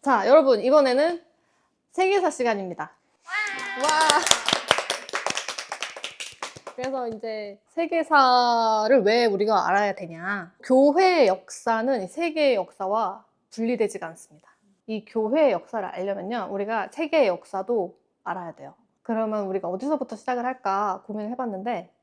자, 여러분, 이번에는 세계사 시간입니다. 와! 그래서 이제 세계사를 왜 우리가 알아야 되냐. 교회의 역사는 세계의 역사와 분리되지가 않습니다. 이 교회의 역사를 알려면요, 우리가 세계의 역사도 알아야 돼요. 그러면 우리가 어디서부터 시작을 할까 고민을 해봤는데,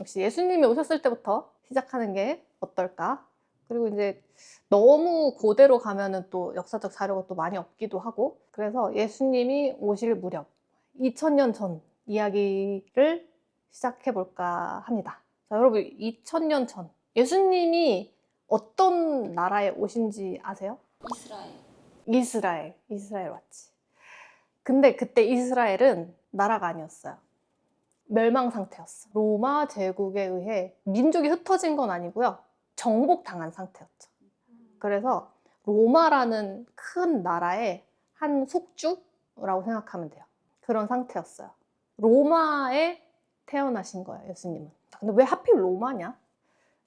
역시 예수님이 오셨을 때부터 시작하는 게 어떨까? 그리고 이제 너무 고대로 가면은 또 역사적 자료가 또 많이 없기도 하고, 그래서 예수님이 오실 무렵 2000년 전 이야기를 시작해볼까 합니다. 자, 여러분, 2000년 전 예수님이 어떤 나라에 오신지 아세요? 이스라엘 왔지. 근데 그때 이스라엘은 나라가 아니었어요. 멸망 상태였어. 로마 제국에 의해 민족이 흩어진 건 아니고요, 정복당한 상태였죠. 그래서 로마라는 큰 나라의 한 속주라고 생각하면 돼요. 그런 상태였어요. 로마에 태어나신 거예요, 예수님은. 근데 왜 하필 로마냐?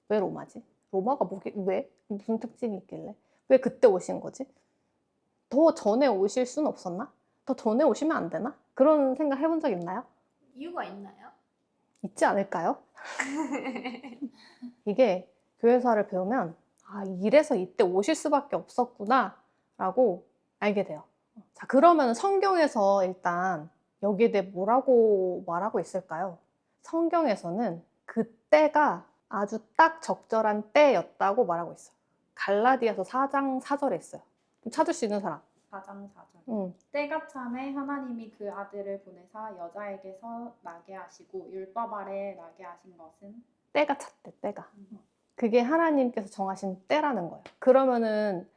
왜 로마지? 로마가 왜? 무슨 특징이 있길래? 왜 그때 오신 거지? 더 전에 오실 수는 없었나? 더 전에 오시면 안 되나? 그런 생각 해본 적 있나요? 이유가 있나요? 있지 않을까요? 이게 교회사를 배우면 이래서 이때 오실 수밖에 없었구나 라고 알게 돼요. 자, 그러면 성경에서 일단 여기에 대해 뭐라고 말하고 있을까요? 성경에서는 그때가 아주 딱 적절한 때였다고 말하고 있어요. 갈라디아서 4장 4절에 있어요. 좀 찾을 수 있는 사람. 4장 4절. 때가 참에 하나님이 그 아들을 보내사 여자에게서 나게 하시고 율법 아래 나게 하신 것은 때가 찼대, 때가. 그게 하나님께서 정하신 때라는 거예요. 그러면은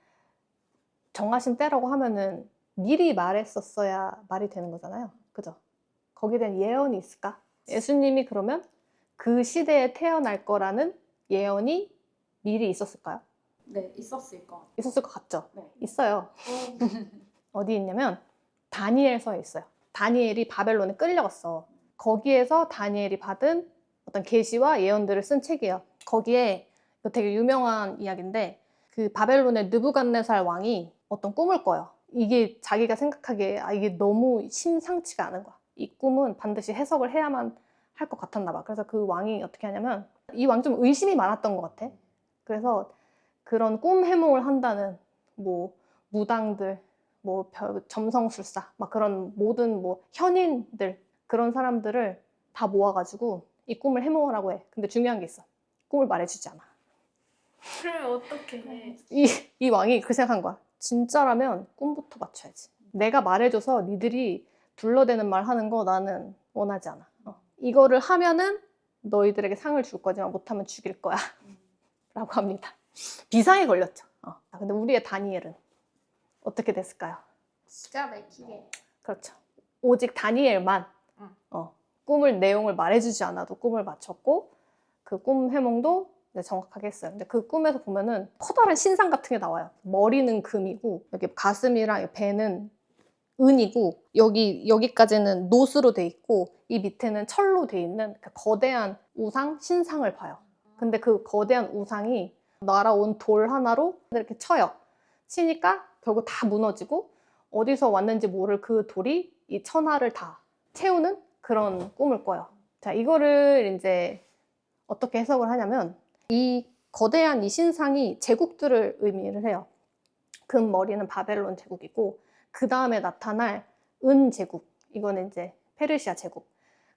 정하신 때라고 하면은 미리 말했었어야 말이 되는 거잖아요. 그죠? 거기에 대한 예언이 있을까? 예수님이 그러면 그 시대에 태어날 거라는 예언이 미리 있었을까요? 네, 있었을 것 같아요. 있었을 것 같죠? 네. 있어요. 어디 있냐면 다니엘서에 있어요. 다니엘이 바벨론에 끌려갔어. 거기에서 다니엘이 받은 어떤 계시와 예언들을 쓴 책이에요. 거기에 되게 유명한 이야기인데, 그 바벨론의 느부갓네살 왕이 어떤 꿈을 꿔요. 이게 자기가 생각하기에 이게 너무 심상치가 않은 거야. 이 꿈은 반드시 해석을 해야만 할 것 같았나 봐. 그래서 그 왕이 어떻게 하냐면, 이 왕 좀 의심이 많았던 것 같아. 그래서 그런 꿈 해몽을 한다는 무당들, 점성술사, 막 그런 모든 현인들, 그런 사람들을 다 모아가지고 이 꿈을 해몽하라고 해. 근데 중요한 게 있어. 꿈을 말해주지 않아. 그럼 어떻게 해? 이 왕이 그 생각한 거야. 진짜라면 꿈부터 맞춰야지. 내가 말해줘서 니들이 둘러대는 말 하는 거 나는 원하지 않아. 이거를 하면은 너희들에게 상을 줄 거지만 못하면 죽일 거야. 라고 합니다. 비상에 걸렸죠. 근데 우리의 다니엘은 어떻게 됐을까요? 기가 막히게. 그렇죠. 오직 다니엘만 꿈을 내용을 말해주지 않아도 꿈을 맞췄고, 그 꿈 해몽도 정확하게 했어요. 근데 그 꿈에서 보면은 커다란 신상 같은 게 나와요. 머리는 금이고, 여기 가슴이랑 배는 은이고, 여기까지는 노스로 돼 있고, 이 밑에는 철로 돼 있는 그 거대한 우상, 신상을 봐요. 근데 그 거대한 우상이 날아온 돌 하나로 이렇게 쳐요. 치니까 결국 다 무너지고, 어디서 왔는지 모를 그 돌이 이 천하를 다 채우는 그런 꿈을 꿔요. 자, 이거를 이제 어떻게 해석을 하냐면, 이 거대한 이 신상이 제국들을 의미를 해요. 금 머리는 바벨론 제국이고, 그 다음에 나타날 은 제국, 이거는 이제 페르시아 제국.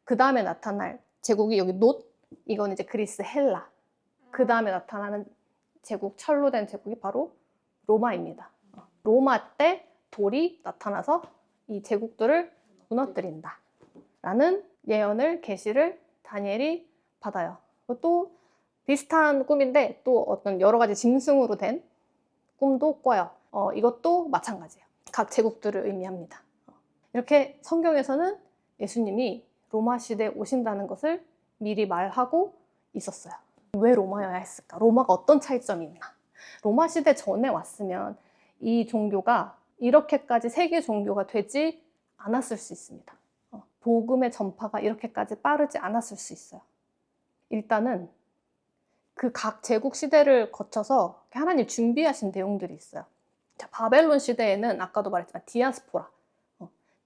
그 다음에 나타날 제국이 여기 놋, 이건 이제 그리스 헬라. 그 다음에 나타나는 제국, 철로 된 제국이 바로 로마입니다. 로마 때 돌이 나타나서 이 제국들을 무너뜨린다 라는 예언을, 계시를 다니엘이 받아요. 또 비슷한 꿈인데 또 어떤 여러 가지 짐승으로 된 꿈도 꿔요. 이것도 마찬가지예요. 각 제국들을 의미합니다. 이렇게 성경에서는 예수님이 로마 시대에 오신다는 것을 미리 말하고 있었어요. 왜 로마여야 했을까? 로마가 어떤 차이점이 있나? 로마 시대 전에 왔으면 이 종교가 이렇게까지 세계 종교가 되지 않았을 수 있습니다. 복음의 전파가 이렇게까지 빠르지 않았을 수 있어요. 일단은 그 각 제국 시대를 거쳐서 하나님 준비하신 내용들이 있어요. 자, 바벨론 시대에는 아까도 말했지만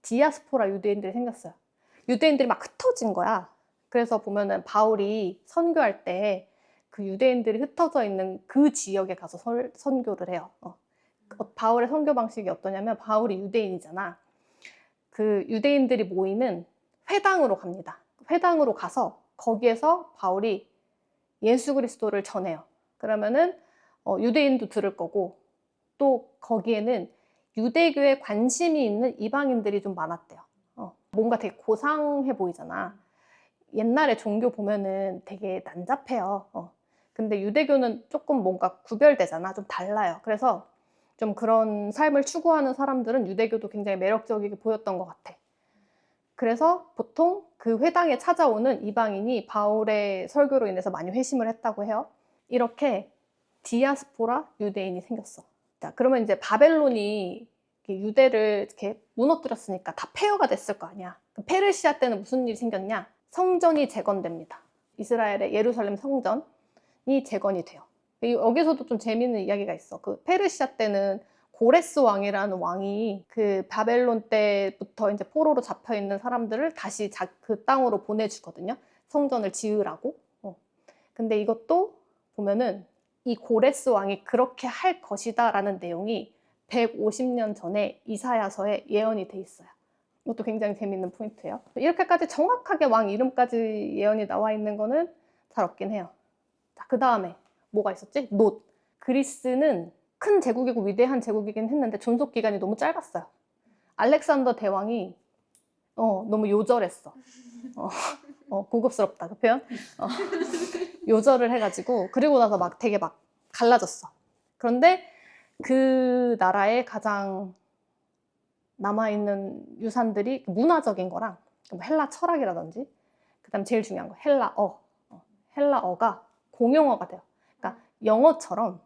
디아스포라 유대인들이 생겼어요. 유대인들이 막 흩어진 거야. 그래서 보면은 바울이 선교할 때 그 유대인들이 흩어져 있는 그 지역에 가서 선교를 해요. 바울의 선교 방식이 어떠냐면, 바울이 유대인이잖아. 그 유대인들이 모이는 회당으로 갑니다. 회당으로 가서 거기에서 바울이 예수 그리스도를 전해요. 그러면은 유대인도 들을 거고, 또 거기에는 유대교에 관심이 있는 이방인들이 좀 많았대요. 뭔가 되게 고상해 보이잖아. 옛날에 종교 보면은 되게 난잡해요. 근데 유대교는 조금 뭔가 구별되잖아. 좀 달라요. 그래서 좀 그런 삶을 추구하는 사람들은 유대교도 굉장히 매력적이게 보였던 것 같아. 그래서 보통 그 회당에 찾아오는 이방인이 바울의 설교로 인해서 많이 회심을 했다고 해요. 이렇게 디아스포라 유대인이 생겼어. 자, 그러면 이제 바벨론이 유대를 이렇게 무너뜨렸으니까 다 폐허가 됐을 거 아니야. 페르시아 때는 무슨 일이 생겼냐? 성전이 재건됩니다. 이스라엘의 예루살렘 성전이 재건이 돼요. 여기서도 좀 재미있는 이야기가 있어. 그 페르시아 때는 고레스 왕이라는 왕이 그 바벨론 때부터 이제 포로로 잡혀 있는 사람들을 다시 그 땅으로 보내주거든요. 성전을 지으라고. 근데 이것도 보면은 이 고레스 왕이 그렇게 할 것이다라는 내용이 150년 전에 이사야서에 예언이 돼 있어요. 이것도 굉장히 재밌는 포인트예요. 이렇게까지 정확하게 왕 이름까지 예언이 나와 있는 거는 잘 없긴 해요. 자, 그 다음에 뭐가 있었지? 놋. 그리스는 큰 제국이고 위대한 제국이긴 했는데 존속 기간이 너무 짧았어요. 알렉산더 대왕이 너무 요절했어. 고급스럽다, 그 표현? 요절을 해가지고, 그리고 나서 막 되게 막 갈라졌어. 그런데 그 나라의 가장 남아있는 유산들이 문화적인 거랑 헬라 철학이라든지, 그 다음 제일 중요한 거 헬라어가 공용어가 돼요. 그러니까 영어처럼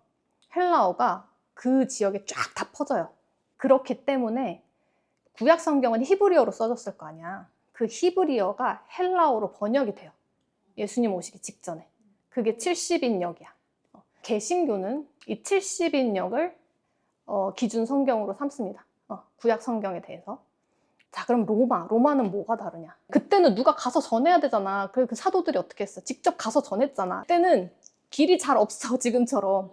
헬라어가 그 지역에 쫙 다 퍼져요. 그렇기 때문에 구약 성경은 히브리어로 써졌을 거 아니야. 그 히브리어가 헬라어로 번역이 돼요. 예수님 오시기 직전에. 그게 70인역이야. 개신교는 이 70인역을 기준 성경으로 삼습니다. 구약 성경에 대해서. 자, 그럼 로마는 뭐가 다르냐? 그때는 누가 가서 전해야 되잖아. 그 사도들이 어떻게 했어? 직접 가서 전했잖아. 그때는 길이 잘 없어, 지금처럼.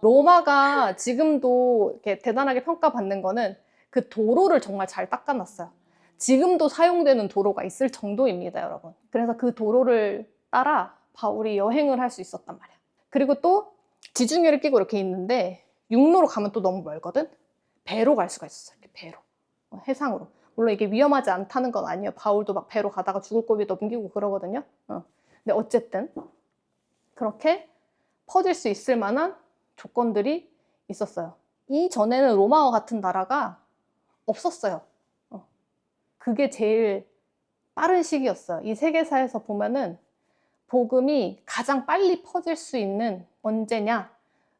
로마가 지금도 이렇게 대단하게 평가받는 거는 그 도로를 정말 잘 닦아놨어요. 지금도 사용되는 도로가 있을 정도입니다, 여러분. 그래서 그 도로를 따라 바울이 여행을 할 수 있었단 말이야. 그리고 또 지중해를 끼고 이렇게 있는데 육로로 가면 또 너무 멀거든? 배로 갈 수가 있었어요, 이렇게 배로. 해상으로. 물론 이게 위험하지 않다는 건 아니에요. 바울도 막 배로 가다가 죽을 고비 넘기고 그러거든요. 근데 어쨌든 그렇게 퍼질 수 있을 만한 조건들이 있었어요. 이전에는 로마와 같은 나라가 없었어요. 그게 제일 빠른 시기였어요. 이 세계사에서 보면은 복음이 가장 빨리 퍼질 수 있는 언제냐?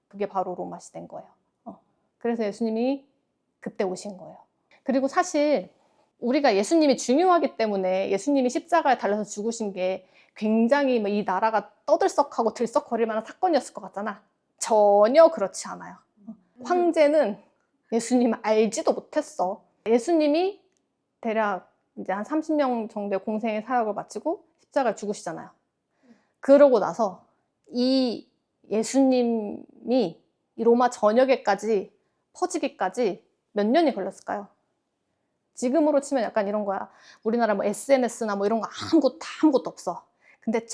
그게 바로 로마 시대인 거예요. 그래서 예수님이 그때 오신 거예요. 그리고 사실 우리가 예수님이 중요하기 때문에 예수님이 십자가에 달려서 죽으신 게 굉장히 이 나라가 떠들썩하고 들썩거릴 만한 사건이었을 것 같잖아. 전혀 그렇지 않아요. 황제는 예수님을 알지도 못했어. 예수님이 대략 이제 한 30명 정도의 공생의 사역을 마치고 십자가에 죽으시잖아요. 그러고 나서 이 예수님이 이 로마 전역에까지 퍼지기까지 몇 년이 걸렸을까요? 지금으로 치면 약간 이런 거야. 우리나라 뭐 SNS나 뭐 이런 거 아무것도 없어. 근데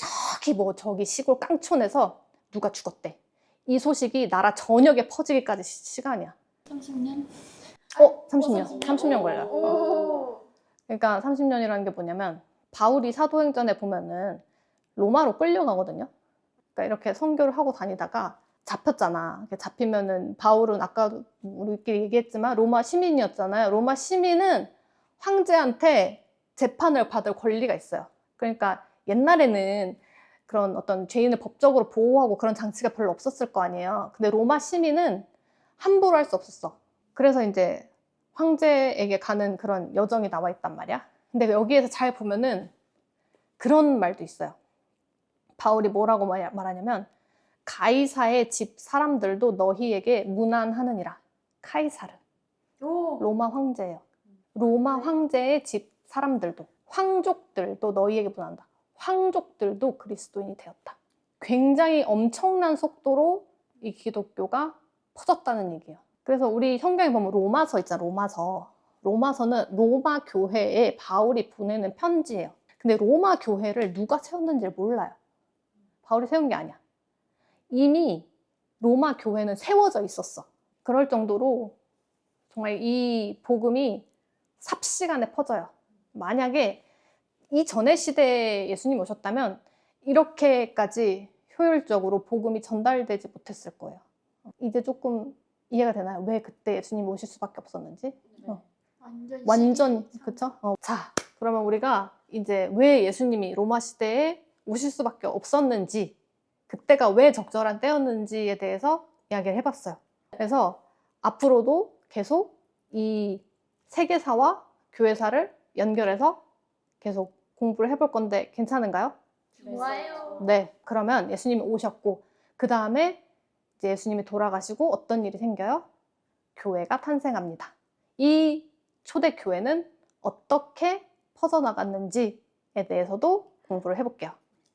저기 시골 깡촌에서 누가 죽었대. 이 소식이 나라 전역에 퍼지기까지 시간이야. 30년? 30년. 30년 걸려요. 그러니까 30년이라는 게 뭐냐면 바울이 사도행전에 보면은 로마로 끌려가거든요. 그러니까 이렇게 선교를 하고 다니다가 잡혔잖아. 잡히면은 바울은 아까 우리끼리 얘기했지만 로마 시민이었잖아요. 로마 시민은 황제한테 재판을 받을 권리가 있어요. 그러니까 옛날에는 그런 어떤 죄인을 법적으로 보호하고 그런 장치가 별로 없었을 거 아니에요. 근데 로마 시민은 함부로 할 수 없었어. 그래서 이제 황제에게 가는 그런 여정이 나와 있단 말이야. 근데 여기에서 잘 보면은 그런 말도 있어요. 바울이 뭐라고 말하냐면 가이사의 집 사람들도 너희에게 문안하느니라. 카이사르. 오. 로마 황제예요. 로마 황제의 집 사람들도, 황족들도 너희에게 분한다. 황족들도 그리스도인이 되었다. 굉장히 엄청난 속도로 이 기독교가 퍼졌다는 얘기예요. 그래서 우리 성경에 보면 로마서 있잖아, 로마서. 로마서는 로마 교회에 바울이 보내는 편지예요. 근데 로마 교회를 누가 세웠는지를 몰라요. 바울이 세운 게 아니야. 이미 로마 교회는 세워져 있었어. 그럴 정도로 정말 이 복음이 삽시간에 퍼져요. 만약에 이전의 시대에 예수님 오셨다면 이렇게까지 효율적으로 복음이 전달되지 못했을 거예요. 이제 조금 이해가 되나요? 왜 그때 예수님이 오실 수밖에 없었는지? 네. 완전 그쵸? 자, 그러면 우리가 이제 왜 예수님이 로마 시대에 오실 수밖에 없었는지, 그때가 왜 적절한 때였는지에 대해서 이야기를 해봤어요. 그래서 앞으로도 계속 이 세계사와 교회사를 연결해서 계속 공부를 해볼 건데 괜찮은가요? 좋아요. 네, 그러면 예수님이 오셨고 그 다음에 이제 예수님이 돌아가시고 어떤 일이 생겨요? 교회가 탄생합니다. 이 초대 교회는 어떻게 퍼져나갔는지에 대해서도 공부를 해볼게요.